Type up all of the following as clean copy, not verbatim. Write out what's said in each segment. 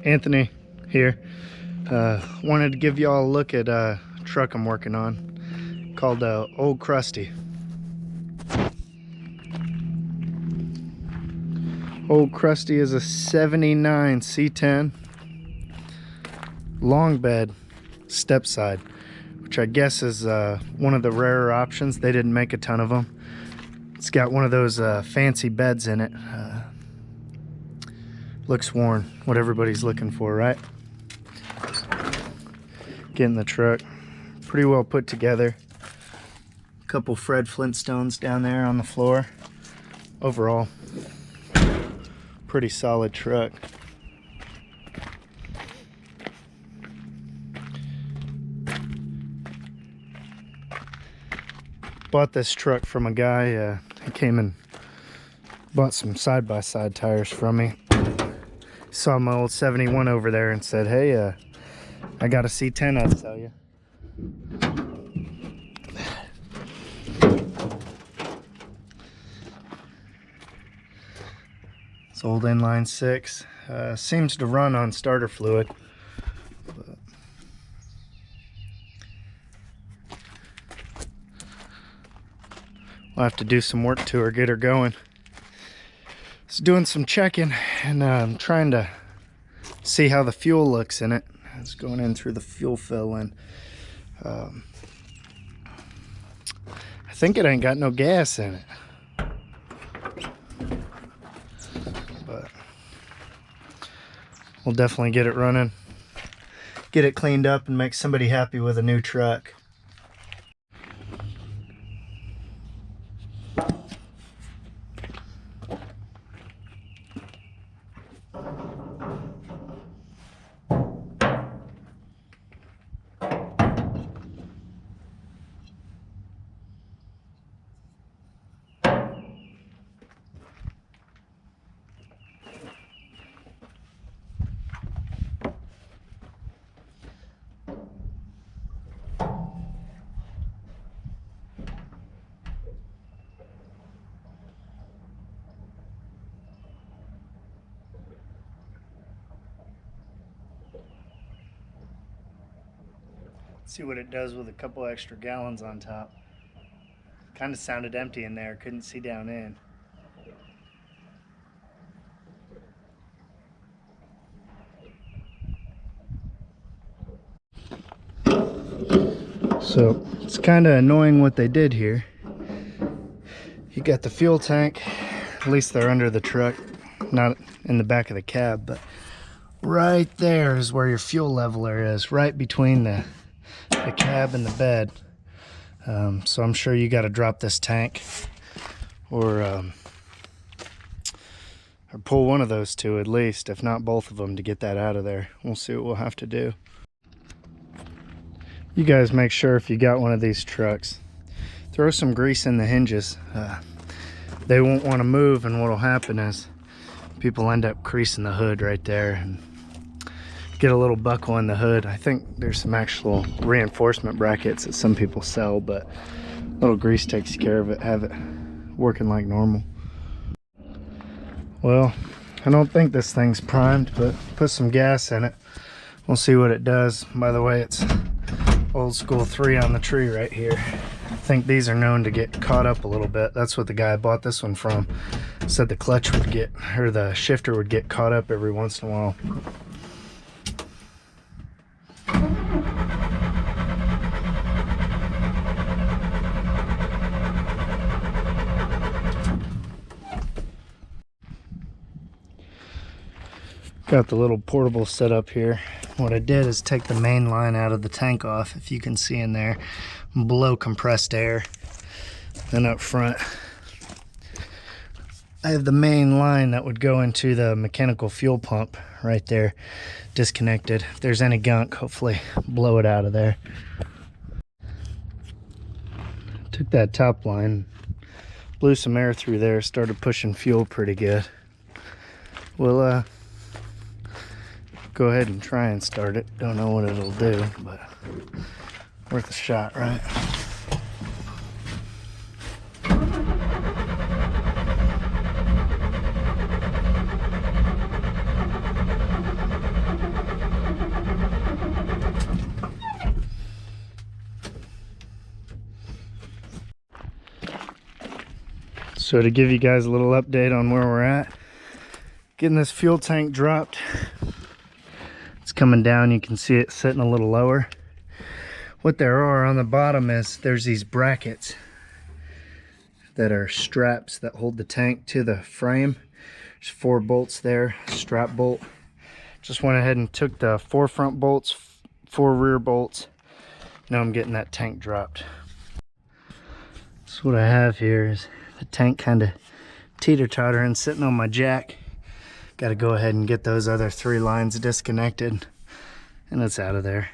Anthony here. Wanted to give y'all a look at a truck I'm working on called Ole Crusty. Ole Crusty is a 79 C10 long bed step side, which I guess is one of the rarer options. They didn't make a ton of them. It's got one of those fancy beds in it. Looks worn, what everybody's looking for, right? Getting the truck pretty well put together. A couple Fred Flintstones down there on the floor. Overall, pretty solid truck. Bought this truck from a guy. He came and bought some side-by-side tires from me. Saw my old 71 over there and said, hey, I got a C10 I'll sell you. It's old inline 6. Seems to run on starter fluid. But we'll have to do some work to her, get her going. I was doing some checking and I'm trying to see how the fuel looks in it. It's going in through the fuel fill, and I think it ain't got no gas in it. But we'll definitely get it running, get it cleaned up, and make somebody happy with a new truck. See what it does with a couple extra gallons on top. Kind of sounded empty in there, couldn't see down in. So it's kind of annoying what they did here. You got the fuel tank, at least they're under the truck, not in the back of the cab, but right there is where your fuel leveler is, right between the cab and the bed. So I'm sure you got to drop this tank or pull one of those two at least, if not both of them, to get that out of there. We'll see what we'll have to do. You guys make sure if you got one of these trucks, throw some grease in the hinges. They won't want to move, and what'll happen is people end up creasing the hood right there and get a little buckle in the hood. I think there's some actual reinforcement brackets that some people sell, but a little grease takes care of it, have it working like normal. Well, I don't think this thing's primed, but put some gas in it. We'll see what it does. By the way, it's old school 3 on the tree right here. I think these are known to get caught up a little bit. That's what the guy I bought this one from said. The clutch would get, or the shifter would get caught up every once in a while. Got the little portable setup here. What I did is take the main line out of the tank off, if you can see in there, blow compressed air. Then up front, I have the main line that would go into the mechanical fuel pump right there, disconnected. If there's any gunk, hopefully blow it out of there. Took that top line, blew some air through there, started pushing fuel pretty good. We'll go ahead and try and start it. Don't know what it'll do, but worth a shot, right? So to give you guys a little update on where we're at, getting this fuel tank dropped. It's coming down, you can see it sitting a little lower. What there are on the bottom is there's these brackets that are straps that hold the tank to the frame. There's 4 bolts there, strap bolt. Just went ahead and took the 4 front bolts, 4 rear bolts. Now I'm getting that tank dropped. So what I have here is the tank kind of teeter-tottering, sitting on my jack. Got to go ahead and get those other 3 lines disconnected, and it's out of there.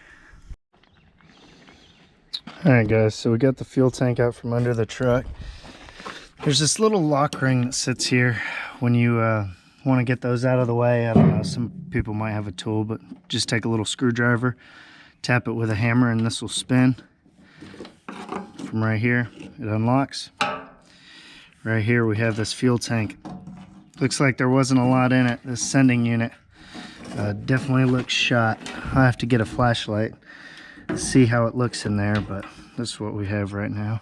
Alright guys, so we got the fuel tank out from under the truck. There's this little lock ring that sits here. When you want to get those out of the way, I don't know, some people might have a tool, but just take a little screwdriver, tap it with a hammer, and this will spin. From right here, it unlocks. Right here we have this fuel tank. Looks like there wasn't a lot in it. This sending unit definitely looks shot. I'll have to get a flashlight to see how it looks in there, but this is what we have right now.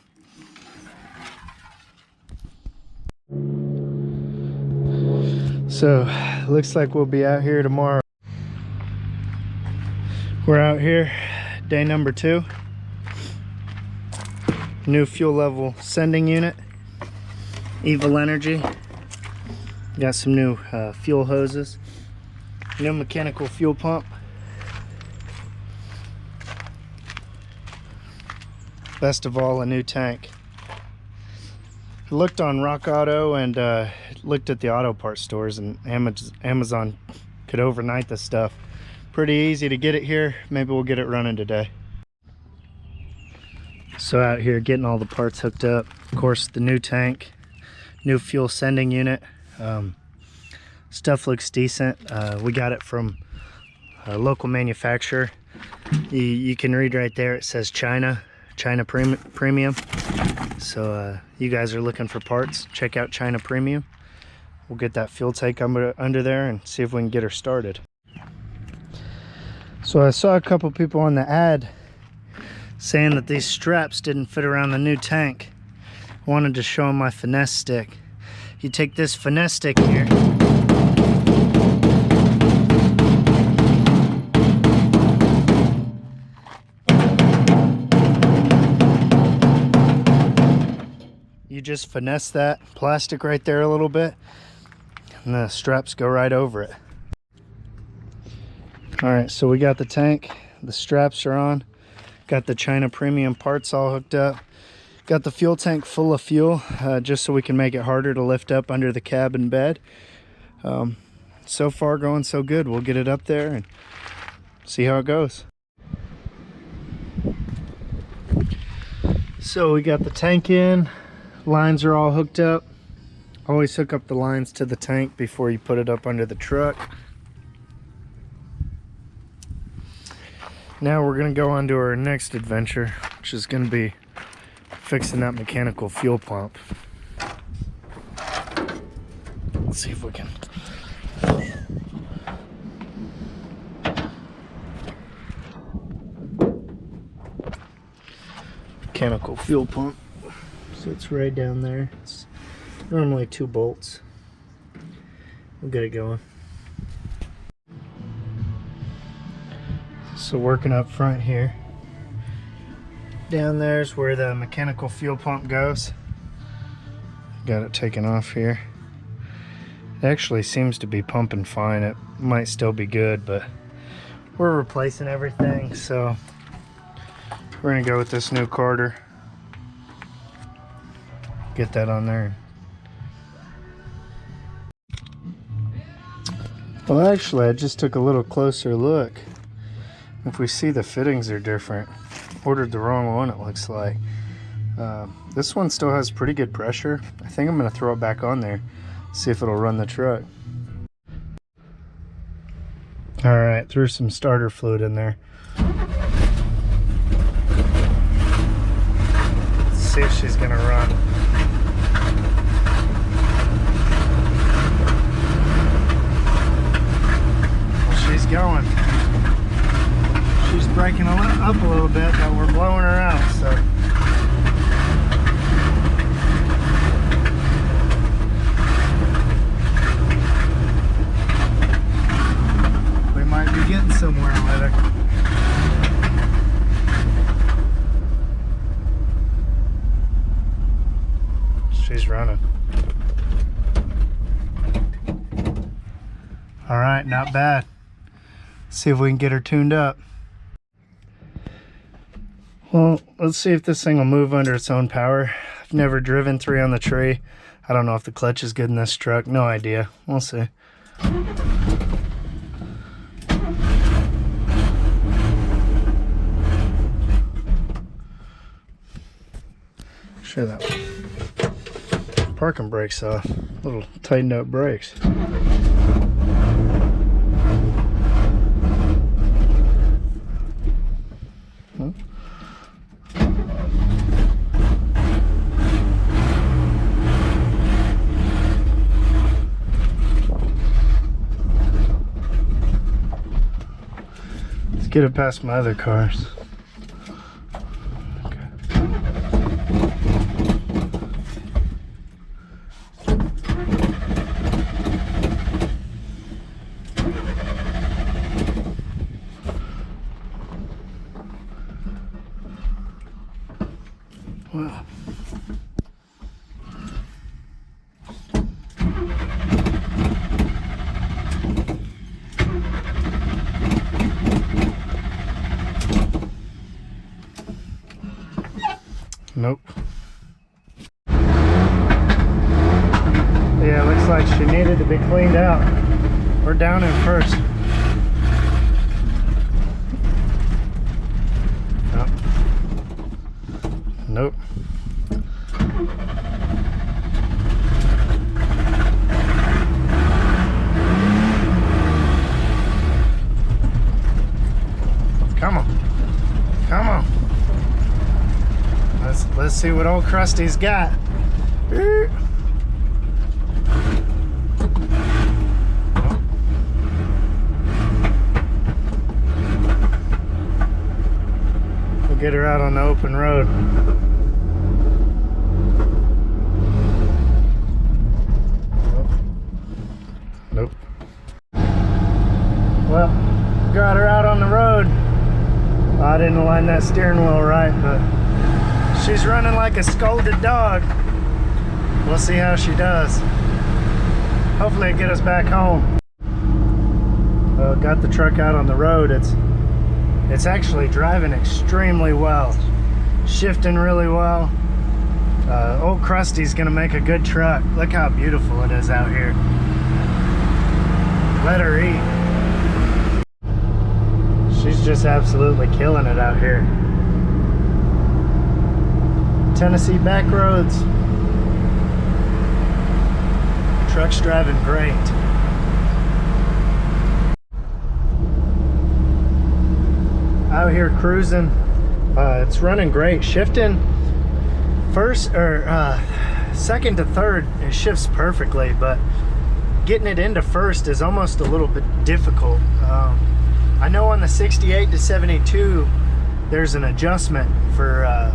So, looks like we'll be out here tomorrow. We're out here, day number 2. New fuel level sending unit, Evil Energy. Got some new fuel hoses, new mechanical fuel pump. Best of all, a new tank. I looked on Rock Auto and looked at the auto parts stores, and Amazon could overnight this stuff. Pretty easy to get it here. Maybe we'll get it running today. So out here getting all the parts hooked up. Of course, the new tank, new fuel sending unit. Stuff looks decent. We got it from a local manufacturer. You can read right there, it says China Premium. So you guys are looking for parts, check out China Premium. We'll get that fuel tank under there and see if we can get her started. So I saw a couple people on the ad saying that these straps didn't fit around the new tank. I wanted to show them my finesse stick. You take this finesse stick here, you just finesse that plastic right there a little bit, and the straps go right over it. Alright, so we got the tank, the straps are on, got the China Premium parts all hooked up. Got the fuel tank full of fuel, just so we can make it harder to lift up under the cabin bed. So far going so good. We'll get it up there and see how it goes. So we got the tank in, lines are all hooked up. Always hook up the lines to the tank before you put it up under the truck. Now we're gonna go on to our next adventure, which is gonna be fixing that mechanical fuel pump. Let's see if we can. Mechanical fuel pump. So it's right down there. It's normally 2 bolts. We'll get it going. So working up front here. Down there's where the mechanical fuel pump goes. Got it taken off here. It actually seems to be pumping fine. It might still be good, but we're replacing everything, so we're gonna go with this new Carter. Get that on there. Well, actually, I just took a little closer look. If we see the fittings are different, ordered the wrong one, it looks like. This one still has pretty good pressure. I think I'm gonna throw it back on there, see if it'll run the truck. All right, threw some starter fluid in there. Let's see if she's gonna run. Well, she's going. She's breaking up a little bit, but we're blowing her out, so. getting somewhere with her. She's running. All right, not bad. Let's see if we can get her tuned up. Well, let's see if this thing will move under its own power. I've never driven 3 on the tree. I don't know if the clutch is good in this truck. No idea. We'll see. Show that one. Parking brakes off. Little tightened up brakes. Huh? Let's get it past my other cars. Wow. Nope. Yeah, looks like she needed to be cleaned out. We're down in first. Nope. Come on. Come on. Let's see what Ole Crusty's got. We'll get her out on the open road. Nope. Well, got her out on the road. I didn't align that steering wheel right, but she's running like a scolded dog. We'll see how she does. Hopefully it'll get us back home. Got the truck out on the road. It's actually driving extremely well. Shifting really well. Ole Crusty's gonna make a good truck. Look how beautiful it is out here. Let her eat. She's just absolutely killing it out here. Tennessee back roads. Truck's driving great. Out here cruising. It's running great. Shifting first or second to third, it shifts perfectly, but getting it into first is almost a little bit difficult. I know on the 68 to 72 there's an adjustment for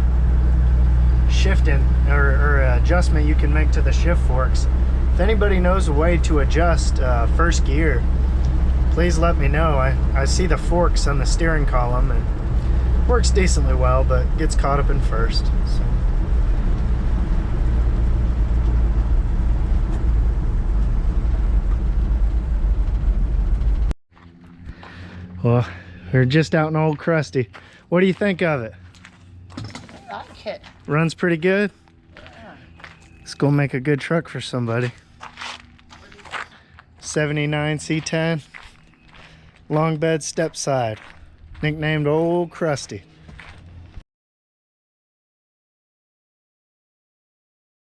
shifting or adjustment you can make to the shift forks. If anybody knows a way to adjust first gear, please let me know. I see the forks on the steering column and works decently well, but gets caught up in first. So. Well, we're just out in Ole Crusty. What do you think of it? I like it. Runs pretty good? Yeah. Let's go make a good truck for somebody. 79 C10. Long bed step side. Nicknamed Ole Crusty.